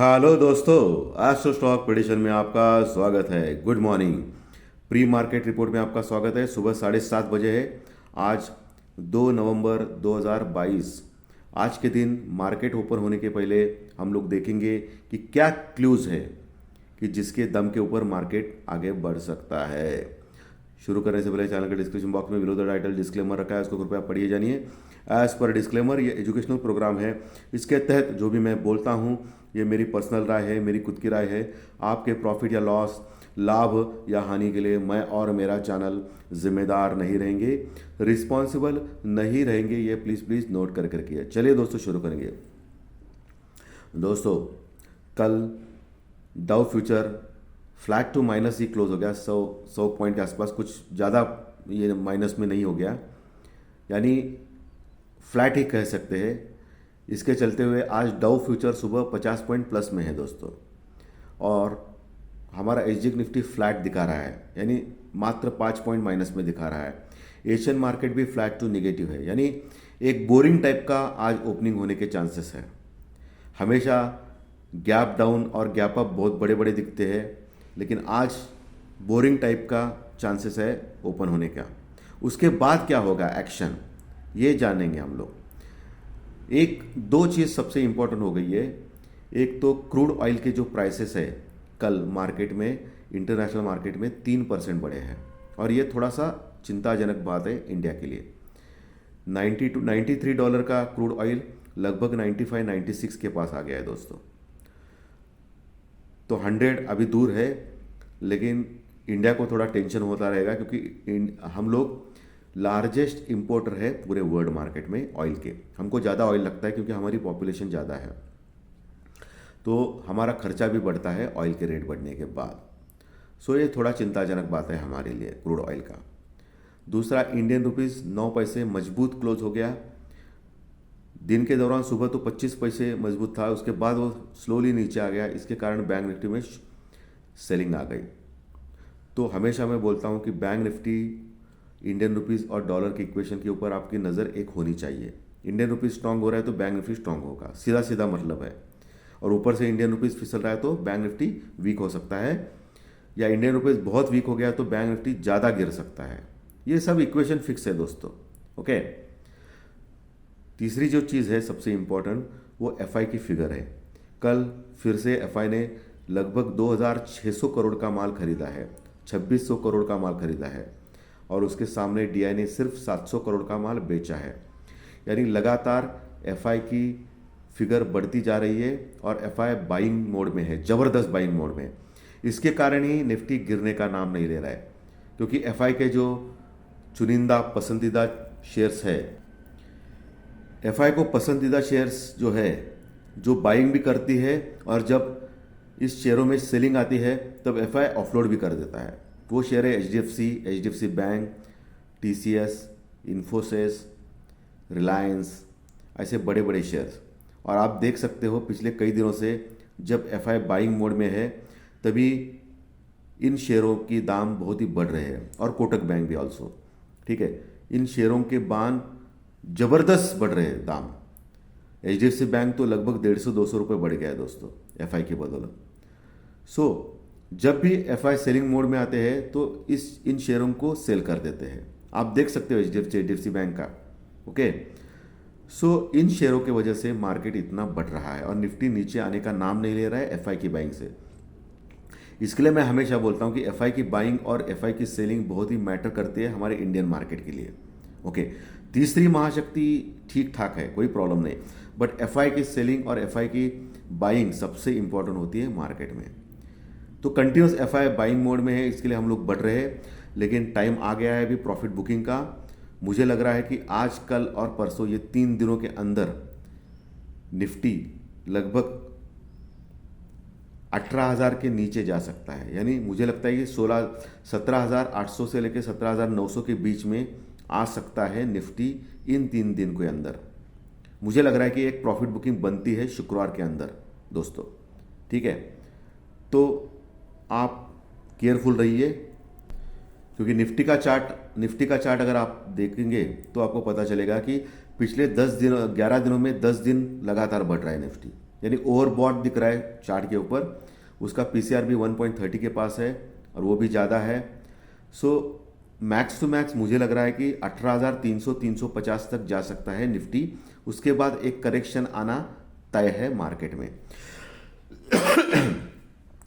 Hello दोस्तों, astro stock prediction में आपका स्वागत है। Good morning. Pre market report में आपका स्वागत है। सुबह 7:30 बजे है। आज 2 नवंबर 2022। आज के दिन मार्केट ओपन होने के पहले हम लोग देखेंगे कि क्या क्लूज है कि जिसके दम के ऊपर मार्केट आगे बढ़ सकता है। शुरू करने से पहले चैनल के डिस्क्रिप्शन बॉक्स में बिलो द टाइटल डिस्क्लेमर रखा है, उसको कृपया पढ़िए जानिए। एज पर डिस्क्लेमर, ये एजुकेशनल प्रोग्राम है। इसके तहत जो भी मैं बोलता हूँ ये मेरी पर्सनल राय है, मेरी खुद की राय है। आपके प्रॉफिट या लॉस, लाभ या हानि के लिए मैं और मेरा चैनल जिम्मेदार नहीं रहेंगे, रिस्पॉन्सिबल नहीं रहेंगे। ये प्लीज़ प्लीज़ नोट कर करके। चलिए दोस्तों शुरू करेंगे। दोस्तों, कल Dow future flat to minus ही क्लोज हो गया। 100 पॉइंट के आसपास, कुछ ज़्यादा ये माइनस में नहीं हो गया, यानी फ्लैट ही कह सकते हैं। इसके चलते हुए आज डाउ फ्यूचर सुबह 50 पॉइंट प्लस में है दोस्तों, और हमारा एसजी निफ्टी फ्लैट दिखा रहा है, यानी मात्र 5 पॉइंट माइनस में दिखा रहा है। एशियन मार्केट भी फ्लैट टू निगेटिव है, यानी एक बोरिंग टाइप का आज ओपनिंग होने के चांसेस है। हमेशा गैप डाउन और गैप अप बहुत बड़े बड़े दिखते हैं, लेकिन आज बोरिंग टाइप का चांसेस है ओपन होने का। उसके बाद क्या होगा, एक्शन, ये जानेंगे हम लोग। एक दो चीज़ सबसे इंपॉर्टेंट हो गई है। एक तो क्रूड ऑयल के जो प्राइसेस है कल मार्केट में, इंटरनेशनल मार्केट में 3% बढ़े हैं, और ये थोड़ा सा चिंताजनक बात है इंडिया के लिए। $93 का क्रूड ऑयल लगभग 95-96 के पास आ गया है दोस्तों। तो 100 अभी दूर है, लेकिन इंडिया को थोड़ा टेंशन होता रहेगा, क्योंकि हम लोग लार्जेस्ट इंपोर्टर है पूरे वर्ल्ड मार्केट में ऑयल के। हमको ज़्यादा ऑयल लगता है क्योंकि हमारी पॉपुलेशन ज़्यादा है, तो हमारा खर्चा भी बढ़ता है ऑयल के रेट बढ़ने के बाद। सो ये थोड़ा चिंताजनक बात है हमारे लिए क्रूड ऑयल का। दूसरा, इंडियन रुपीज़ 9 पैसे मजबूत क्लोज हो गया। दिन के दौरान सुबह तो 25 पैसे मजबूत था, उसके बाद वो स्लोली नीचे आ गया। इसके कारण बैंक निफ्टी में सेलिंग आ गई। तो हमेशा मैं बोलता हूँ कि बैंक निफ्टी, इंडियन रुपीज़ और डॉलर के इक्वेशन के ऊपर आपकी नज़र एक होनी चाहिए। इंडियन रुपीज़ स्ट्रांग हो रहा है तो बैंक निफ्टी स्ट्रांग होगा, सीधा सीधा मतलब है। और ऊपर से इंडियन रुपीज़ फिसल रहा है तो बैंक निफ्टी वीक हो सकता है, या इंडियन रुपीज़ बहुत वीक हो गया तो बैंक निफ्टी ज़्यादा गिर सकता है। ये सब इक्वेशन फिक्स है दोस्तों। ओके। तीसरी जो चीज़ है सबसे इम्पोर्टेंट, वो एफआई की फिगर है। कल फिर से एफआई ने लगभग 2600 करोड़ का माल खरीदा है, 2600 करोड़ का माल खरीदा है, और उसके सामने डीआई ने सिर्फ 700 करोड़ का माल बेचा है। यानी लगातार एफआई की फिगर बढ़ती जा रही है और एफआई बाइंग मोड में है, ज़बरदस्त बाइंग मोड में। इसके कारण ही निफ्टी गिरने का नाम नहीं ले रहा है, क्योंकि एफआई के जो चुनिंदा पसंदीदा शेयर्स है, एफआई को पसंदीदा शेयर्स जो है, जो बाइंग भी करती है, और जब इस शेयरों में सेलिंग आती है तब एफआई ऑफलोड भी कर देता है। वो शेयर है HDFC bank, TCS, Infosys, Reliance, ऐसे बड़े बड़े शेयर्स। और आप देख सकते हो पिछले कई दिनों से जब एफआई बाइंग मोड में है तभी इन शेयरों की दाम बहुत ही बढ़ रहे हैं, और कोटक बैंक भी ऑल्सो। ठीक है, इन शेयरों के बान जबरदस्त बढ़ रहे हैं दाम। एचडीएफसी बैंक तो लगभग 150-200 रुपये बढ़ गया है दोस्तों एफआई की बदौलत। सो जब भी एफआई सेलिंग मोड में आते हैं तो इन शेयरों को सेल कर देते हैं। आप देख सकते हो एचडीएफसी बैंक का। ओके। सो इन शेयरों की वजह से मार्केट इतना बढ़ रहा है, और निफ्टी नीचे आने का नाम नहीं ले रहा है एफआई की बाइंग से। इसके लिए मैं हमेशा बोलता हूं कि एफआई की बाइंग और एफआई की सेलिंग बहुत ही मैटर करती है हमारे इंडियन मार्केट के लिए। ओके। तीसरी महाशक्ति ठीक ठाक है, कोई प्रॉब्लम नहीं, बट एफआई की सेलिंग और एफआई की बाइंग सबसे इंपॉर्टेंट होती है मार्केट में। तो कंटिन्यूस एफआई बाइंग मोड में है, इसके लिए हम लोग बढ़ रहे हैं, लेकिन टाइम आ गया है अभी प्रॉफिट बुकिंग का। मुझे लग रहा है कि आज, कल और परसों, ये 3 दिनों के अंदर निफ्टी लगभग 18,000 के नीचे जा सकता है। यानी मुझे लगता है कि 17,800 से लेकर 17,900 के बीच में आ सकता है निफ्टी इन 3 दिन के अंदर। मुझे लग रहा है कि एक प्रॉफिट बुकिंग बनती है शुक्रवार के अंदर दोस्तों। ठीक है, तो आप केयरफुल रहिए, क्योंकि निफ्टी का चार्ट अगर आप देखेंगे तो आपको पता चलेगा कि पिछले 11 दिनों में 10 दिन लगातार बढ़ रहा है निफ्टी। यानी ओवरबॉट दिख रहा है चार्ट के ऊपर। उसका पीसीआर भी 1.30 के पास है और वो भी ज़्यादा है। सो मैक्स टू मैक्स मुझे लग रहा है कि 18,300 350 तक जा सकता है निफ्टी। उसके बाद एक करेक्शन आना तय है मार्केट में।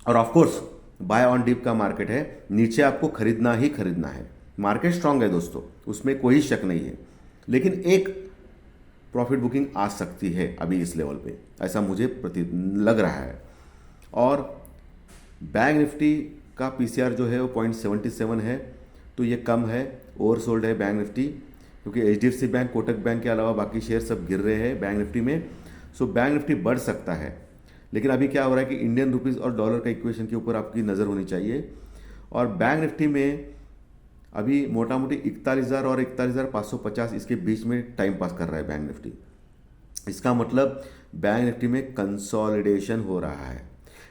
और of course buy on dip का मार्केट है, नीचे आपको खरीदना ही खरीदना है। मार्केट स्ट्रांग है दोस्तों, उसमें कोई शक नहीं है, लेकिन एक प्रॉफिट बुकिंग आ सकती है अभी इस लेवल पे, ऐसा मुझे लग रहा है। और बैंक निफ्टी का पीसीआर जो है वो 0.77 है, तो ये कम है, ओवरसोल्ड है बैंक निफ्टी, क्योंकि एचडीएफसी बैंक, कोटक बैंक के अलावा बाकी शेयर सब गिर रहे हैं बैंक निफ्टी में। सो बैंक निफ्टी बढ़ सकता है, लेकिन अभी क्या हो रहा है कि इंडियन रुपीस और डॉलर का इक्वेशन के ऊपर आपकी नज़र होनी चाहिए। और बैंक निफ्टी में अभी मोटा मोटी 41,000 और 41,550 इसके बीच में टाइम पास कर रहा है बैंक निफ्टी। इसका मतलब बैंक निफ्टी में कंसोलिडेशन हो रहा है।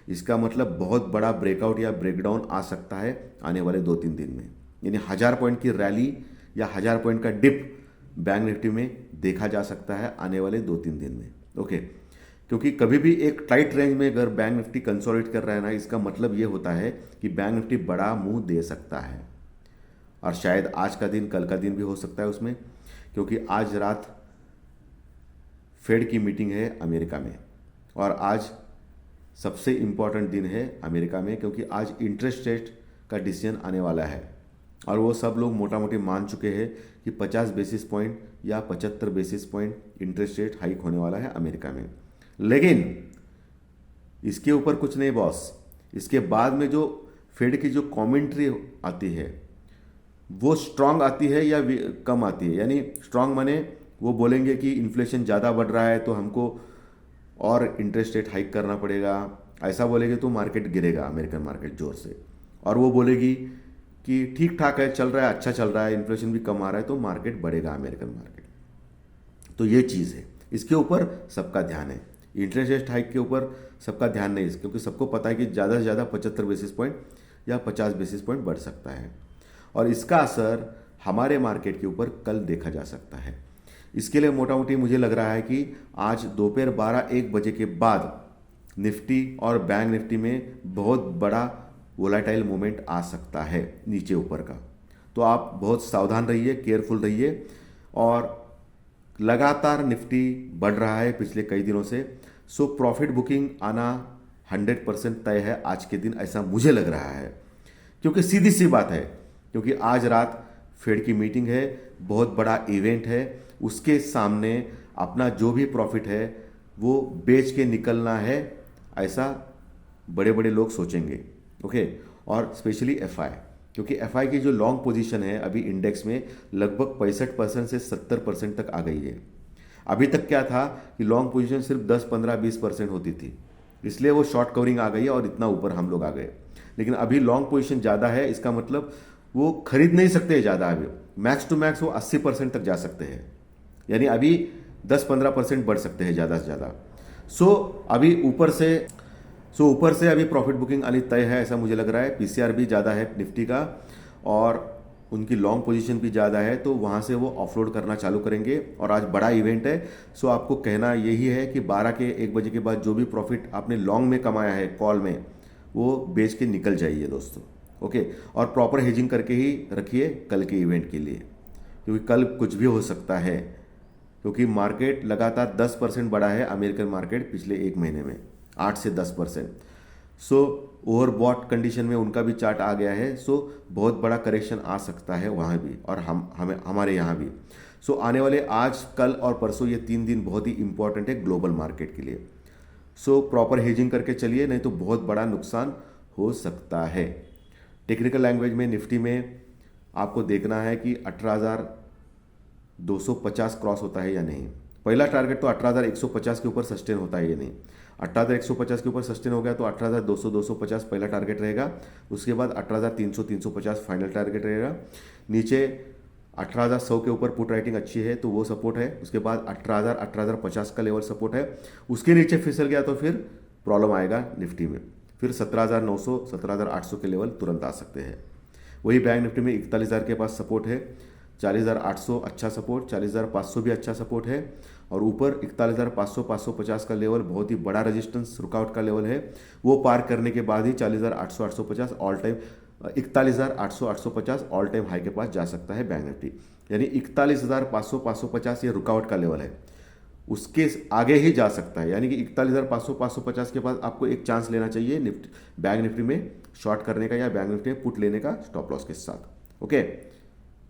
इसका मतलब बहुत बड़ा ब्रेकआउट या ब्रेकडाउन आ सकता है आने वाले 2-3 दिन में, यानी 1000 पॉइंट की रैली या 1000 पॉइंट का डिप बैंक निफ्टी में देखा जा सकता है आने वाले 2-3 दिन में। ओके, क्योंकि कभी भी एक टाइट रेंज में अगर बैंक निफ्टी कंसोलिडेट कर रहा है ना, इसका मतलब ये होता है कि बैंक निफ्टी बड़ा मुंह दे सकता है। और शायद आज का दिन कल का दिन भी हो सकता है उसमें, क्योंकि आज रात फेड की मीटिंग है अमेरिका में, और आज सबसे इम्पॉर्टेंट दिन है अमेरिका में, क्योंकि आज इंटरेस्ट रेट का डिसीजन आने वाला है। और वो सब लोग मोटा मोटी मान चुके हैं कि 50 बेसिस पॉइंट या 75 basis point interest rate hike होने वाला है अमेरिका में। लेकिन इसके ऊपर कुछ नहीं बॉस, इसके बाद में जो फेड की जो कमेंट्री आती है वो स्ट्रांग आती है या कम आती है। यानी स्ट्रांग माने वो बोलेंगे कि इन्फ्लेशन ज़्यादा बढ़ रहा है तो हमको और इंटरेस्ट रेट हाइक करना पड़ेगा, ऐसा बोलेंगे तो मार्केट गिरेगा, अमेरिकन मार्केट जोर से। और वो बोलेगी कि ठीक ठाक है, चल रहा है, अच्छा चल रहा है, इन्फ्लेशन भी कम आ रहा है, तो मार्केट बढ़ेगा, अमेरिकन मार्केट। तो ये चीज़ है, इसके ऊपर सबका ध्यान है। इंटरेस्ट रेट हाइक के ऊपर सबका ध्यान नहीं है, क्योंकि सबको पता है कि ज़्यादा से ज़्यादा 75 बेसिस पॉइंट या 50 बेसिस पॉइंट बढ़ सकता है, और इसका असर हमारे मार्केट के ऊपर कल देखा जा सकता है। इसके लिए मोटा मोटी मुझे लग रहा है कि आज दोपहर 12-1 बजे के बाद निफ्टी और बैंक निफ्टी में बहुत बड़ा वोलेटाइल मूवमेंट आ सकता है नीचे ऊपर का। तो आप बहुत सावधान रहिए, केयरफुल रहिए। और लगातार निफ्टी बढ़ रहा है पिछले कई दिनों से, सो प्रॉफिट बुकिंग आना 100% तय है आज के दिन, ऐसा मुझे लग रहा है। क्योंकि सीधी सी बात है, क्योंकि आज रात फेड की मीटिंग है, बहुत बड़ा इवेंट है, उसके सामने अपना जो भी प्रॉफिट है वो बेच के निकलना है, ऐसा बड़े बड़े लोग सोचेंगे। ओके, और स्पेशली एफआई, क्योंकि एफआई की जो लॉन्ग पोजीशन है अभी इंडेक्स में लगभग 65% से 70% तक आ गई है। अभी तक क्या था कि लॉन्ग पोजीशन सिर्फ 10, 15, 20% होती थी, इसलिए वो शॉर्ट कवरिंग आ गई है और इतना ऊपर हम लोग आ गए। लेकिन अभी लॉन्ग पोजीशन ज़्यादा है, इसका मतलब वो खरीद नहीं सकते ज़्यादा, अभी मैक्स टू मैक्स वो 80% तक जा सकते हैं, यानी अभी 10-15% बढ़ सकते हैं ज़्यादा से ज़्यादा। अभी ऊपर से अभी प्रॉफिट बुकिंग आनी तय है, ऐसा मुझे लग रहा है। पीसीआर भी ज़्यादा है निफ्टी का, और उनकी लॉन्ग पोजीशन भी ज़्यादा है, तो वहाँ से वो ऑफलोड करना चालू करेंगे। और आज बड़ा इवेंट है, आपको कहना यही है कि 1 बजे के बाद जो भी प्रॉफिट आपने लॉन्ग में कमाया है कॉल में, वो बेच के निकल जाइए दोस्तों। ओके, और प्रॉपर हेजिंग करके ही रखिए कल के इवेंट के लिए, क्योंकि कल कुछ भी हो सकता है, क्योंकि मार्केट लगातार 10% बढ़ा है अमेरिकन मार्केट पिछले 1 महीने में, 8 से 10%। ओवरबॉट कंडीशन में उनका भी चार्ट आ गया है, बहुत बड़ा करेक्शन आ सकता है वहाँ भी, और हमारे यहाँ भी। आने वाले आज, कल और परसों ये 3 दिन बहुत ही इंपॉर्टेंट है ग्लोबल मार्केट के लिए। प्रॉपर हेजिंग करके चलिए, नहीं तो बहुत बड़ा नुकसान हो सकता है। टेक्निकल लैंग्वेज में निफ्टी में आपको देखना है कि 18,250 क्रॉस होता है या नहीं। पहला टारगेट तो 18,150 के ऊपर सस्टेन होता है या नहीं। 18,150 के ऊपर सस्टेन हो गया तो 18,200-250 पहला टारगेट रहेगा। उसके बाद 18,300-350 फाइनल टारगेट रहेगा। नीचे 18,100 के ऊपर पुट राइटिंग अच्छी है तो वो सपोर्ट है। उसके बाद 18,000-18,050 का लेवल सपोर्ट है। उसके नीचे फिसल गया तो फिर प्रॉब्लम आएगा निफ्टी में, फिर 17,900-17,800 के लेवल तुरंत आ सकते हैं। वही बैंक निफ्टी में 41,000 के पास सपोर्ट है, 40,800 अच्छा सपोर्ट, 40,500 भी अच्छा सपोर्ट है, और ऊपर 41,500 550 का लेवल बहुत ही बड़ा रेजिस्टेंस रुकावट का लेवल है। वो पार करने के बाद ही 40,800 850 all time 41,800 850 all time high के पास जा सकता है बैंक निफ्टी। यानी 41,500 550 ये रुकावट का लेवल है, उसके आगे ही जा सकता है। यानी कि 41,500 550 के बाद आपको एक चांस लेना चाहिए निफ्टी बैंक निफ्टी में शॉर्ट करने का, या बैंक निफ्टी में पुट लेने का स्टॉप लॉस के साथ। ओके,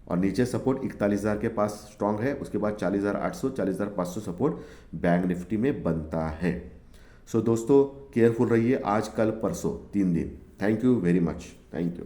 और नीचे सपोर्ट 41,000 के पास स्ट्रांग है, उसके बाद 40,800 40,500 सपोर्ट बैंक निफ्टी में बनता है। सो दोस्तों केयरफुल रहिए आज कल परसों 3 दिन। Thank you very much, thank you.